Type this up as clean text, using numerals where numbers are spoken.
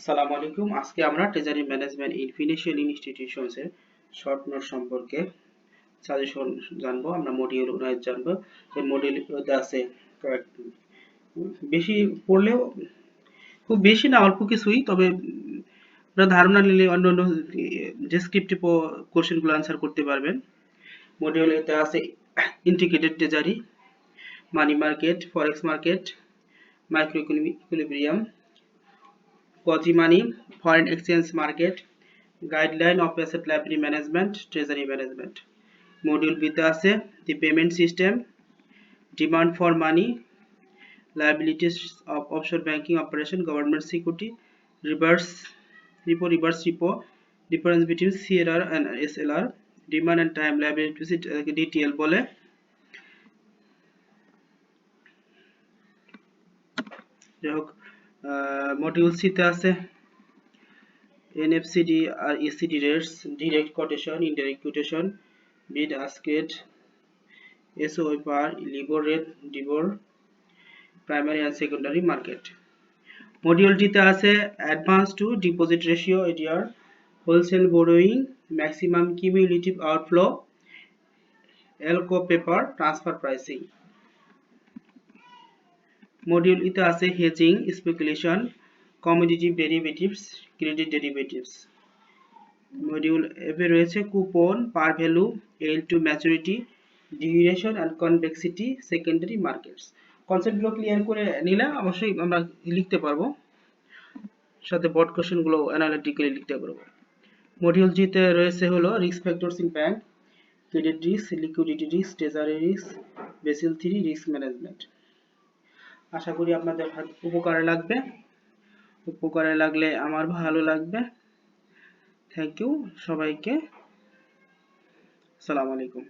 আসসালামু আলাইকুম। আজকে আমরা treasury management in financial institutions এর শর্ট নোট সম্পর্কে সাজেশন জানবো। আমরা মডিউল ওয়াইজ জানবো। এই মডিউলগুলোতে আছে কয়েক বেশি পড়লেও খুব বেশি না, অল্প কিছুই, তবে আপনারা ধারণা নিলে অন্যান্য ডেসক্রিপটিভ কোশ্চেনগুলো আনসার করতে পারবেন। মডিউলেতে আছে integrated treasury, money market, forex market, micro equilibrium, quasi money, foreign exchange market, guideline of asset liability management, treasury management. Module B তে আছে the payment system, demand for money, liabilities of offshore banking operation, government security, reverse repo, difference between CRR and SLR, demand and time liabilities DTL বলে। যাই হোক, module C তে আছে NFCD R ECD rates, direct quotation, indirect quotation, bid ask rate, SOI par, LIBOR rate, DIBOR, primary and secondary market. Module D তে আছে advance to deposit ratio, ADR, wholesale borrowing, maximum cumulative outflow, ALCO paper, transfer pricing. Module E তে আছে hedging, speculation, commodity derivatives, credit derivatives. Module F A রয়েছে coupon, par value, yield to maturity, duration and convexity, secondary markets. কনসেপ্টগুলো clear করে নিলে অবশ্যই আমরা লিখতে পারবো, সাথে বোর্ড কোশ্চেনগুলো অ্যানালিটিক্যালি লিখতে পারবো। মডিউল জিতে রয়েছে হলো risk factors in bank, credit risk, liquidity risk, treasury risk, Basel 3 risk management. আশা করি আপনাদের উপকারে লাগবে। উপকারে লাগলে আমার ভালো লাগবে। থ্যাংক ইউ সবাইকে। আসসালামু আলাইকুম।